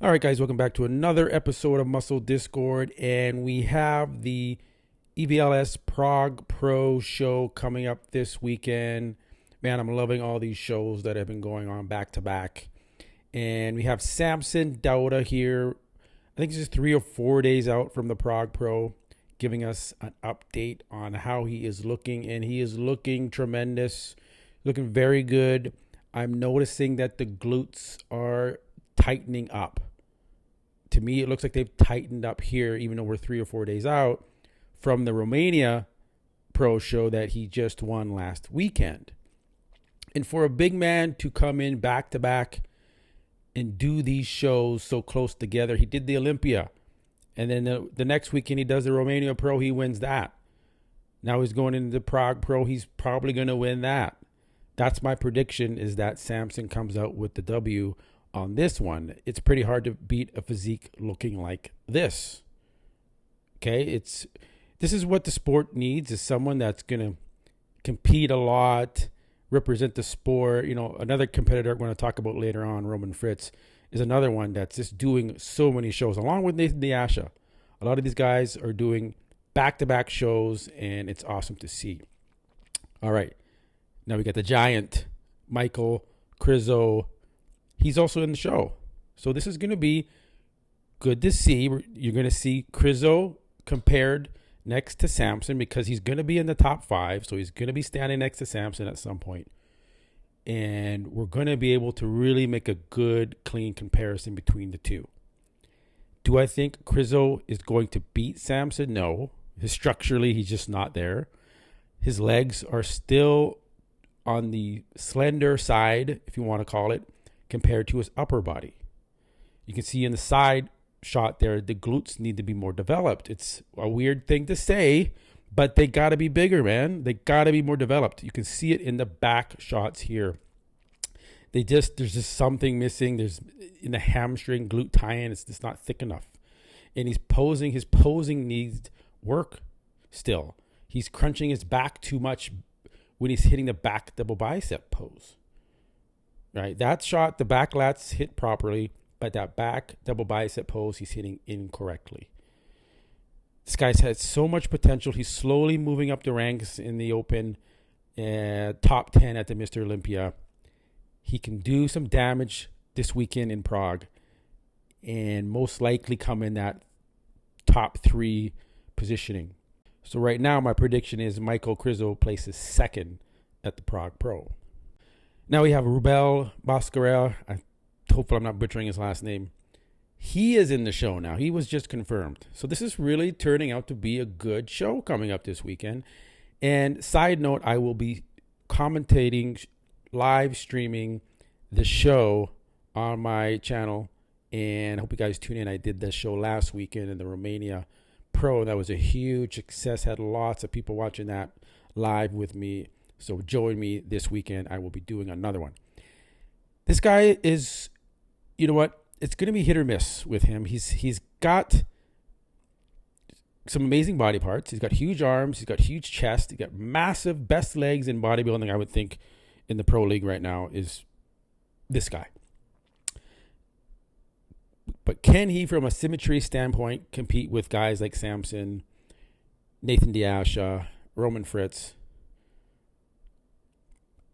All right, guys, welcome back to another episode of Muscle Discord. And we have the EVLS Prague Pro show coming up this weekend. Man, I'm loving all these shows that have been going on back to back. And we have Samson Dauda here. I think he's just 3 or 4 days out from the Prague Pro, giving us an update on how he is looking. And he is looking tremendous, looking very good. I'm noticing that the glutes are tightening up. To me, it looks like they've tightened up here, even though we're 3 or 4 days out from the Romania Pro show that he just won last weekend. And for a big man to come in back to back and do these shows so close together, he did the Olympia. And then the next weekend, he does the Romania Pro, he wins that. Now he's going into the Prague Pro, he's probably going to win that. That's my prediction, is that Samson comes out with the W on this one. It's pretty hard to beat a physique looking like this. Okay, this is what the sport needs, is someone that's going to compete a lot, represent the sport. You know, another competitor I'm going to talk about later on, Roman Fritz, is another one that's just doing so many shows, along with Nathan Asha. A lot of these guys are doing back-to-back shows, and it's awesome to see. All right, now we got the giant, Michal Krizo. He's also in the show. So this is going to be good to see. You're going to see Krizo compared next to Samson, because he's going to be in the top 5. So he's going to be standing next to Samson at some point. And we're going to be able to really make a good, clean comparison between the two. Do I think Krizo is going to beat Samson? No. Structurally, he's just not there. His legs are still on the slender side, if you want to call it, compared to his upper body. You can see in the side shot there, the glutes need to be more developed. It's a weird thing to say, but they got to be bigger, man. They got to be more developed. You can see it in the back shots here. There's just something missing. There's in the hamstring glute tie-in, it's just not thick enough. And his posing needs work still. He's crunching his back too much when he's hitting the back double bicep pose. Right, that shot, the back lats hit properly, but that back double bicep pose, he's hitting incorrectly. This guy's had so much potential. He's slowly moving up the ranks in the open, top 10 at the Mr. Olympia. He can do some damage this weekend in Prague, and most likely come in that top 3 positioning. So right now, my prediction is Michal Krizo places second at the Prague Pro. Now we have Rubiel Mosquera. Hopefully I'm not butchering his last name. He is in the show now. He was just confirmed. So this is really turning out to be a good show coming up this weekend. And side note, I will be commentating, live streaming the show on my channel. And I hope you guys tune in. I did the show last weekend in the Romania Pro. That was a huge success. Had lots of people watching that live with me. So join me this weekend. I will be doing another one. This guy is, you know what? It's going to be hit or miss with him. He's got some amazing body parts. He's got huge arms. He's got huge chest. He's got massive, best legs in bodybuilding, I would think, in the pro league right now is this guy. But can he, from a symmetry standpoint, compete with guys like Samson, Nathan Asha, Roman Fritz?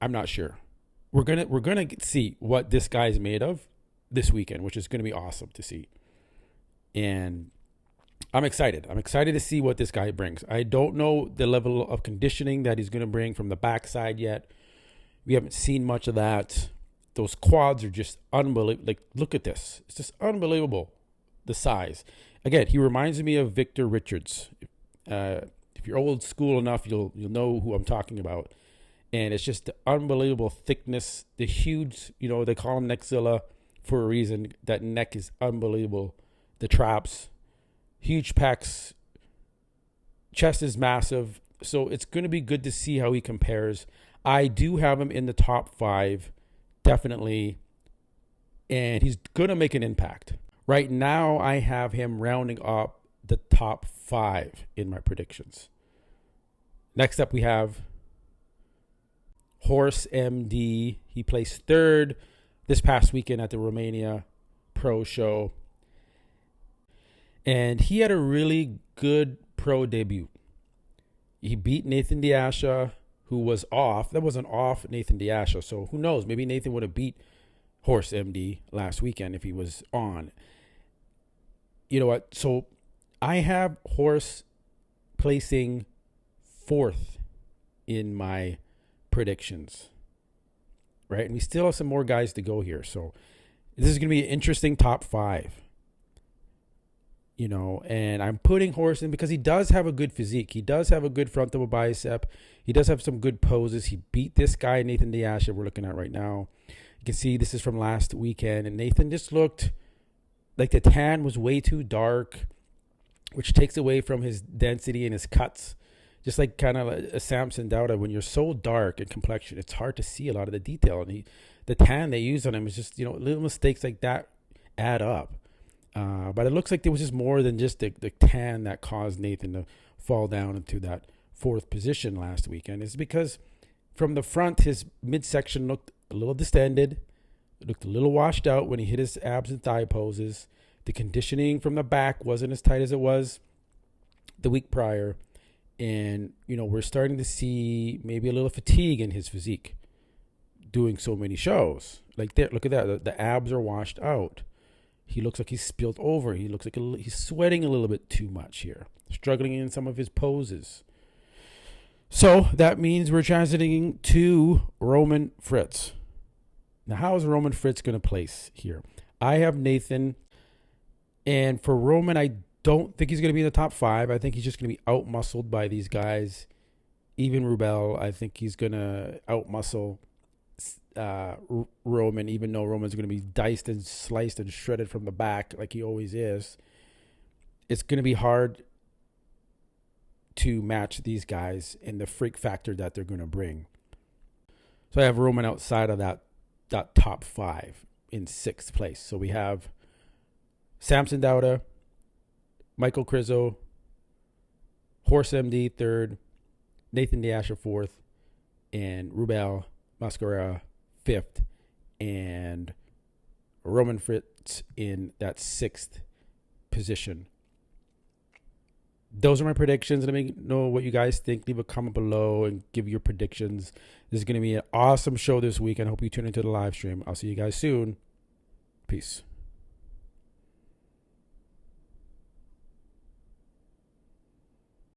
I'm not sure. We're gonna see what this guy's made of this weekend, which is gonna be awesome to see. And I'm excited. I'm excited to see what this guy brings. I don't know the level of conditioning that he's gonna bring from the backside yet. We haven't seen much of that. Those quads are just unbelievable. Like, look at this. It's just unbelievable, the size. Again, he reminds me of Victor Richards. If you're old school enough, you'll know who I'm talking about. And it's just the unbelievable thickness, the huge, they call him Neckzilla for a reason. That neck is unbelievable. The traps, huge pecs, chest is massive. So it's going to be good to see how he compares. I do have him in the top 5, definitely. And he's going to make an impact. Right now, I have him rounding up the top 5 in my predictions. Next up, we have Horse MD. He placed 3rd this past weekend at the Romania Pro show. And he had a really good pro debut. He beat Nathan Asha, who was off. That wasn't off Nathan Asha. So who knows? Maybe Nathan would have beat Horse MD last weekend if he was on. You know what? So I have Horse placing 4th in my predictions. Right? And we still have some more guys to go here. So this is going to be an interesting top 5. You know, and I'm putting Horse in because he does have a good physique. He does have a good front double bicep. He does have some good poses. He beat this guy, Nathan Asha, we're looking at right now. You can see this is from last weekend. And Nathan just looked like the tan was way too dark, which takes away from his density and his cuts. Just like kind of a Samson Dauda, when you're so dark in complexion, it's hard to see a lot of the detail. And the tan they use on him is just, you know, little mistakes like that add up. But it looks like there was just more than just the tan that caused Nathan to fall down into that 4th position last weekend. It's because from the front, his midsection looked a little distended. It looked a little washed out when he hit his abs and thigh poses. The conditioning from the back wasn't as tight as it was the week prior. And, you know, we're starting to see maybe a little fatigue in his physique doing so many shows. Like, there, look at that. The abs are washed out. He looks like he's spilled over. He looks like he's sweating a little bit too much here. Struggling in some of his poses. So that means we're transiting to Roman Fritz. Now, how is Roman Fritz going to place here? I have Nathan. And for Roman, I don't think he's going to be in the top 5. I think he's just going to be out-muscled by these guys. Even Rubiel, I think he's going to out-muscle Roman, even though Roman's going to be diced and sliced and shredded from the back like he always is. It's going to be hard to match these guys and the freak factor that they're going to bring. So I have Roman outside of that top 5 in 6th place. So we have Samson Dauda, Michal Krizo, Horse MD 3rd, Nathan Asha 4th, and Rubiel Mosquera 5th, and Roman Fritz in that 6th position. Those are my predictions. Let me know what you guys think. Leave a comment below and give your predictions. This is going to be an awesome show this week. I hope you tune into the live stream. I'll see you guys soon. Peace.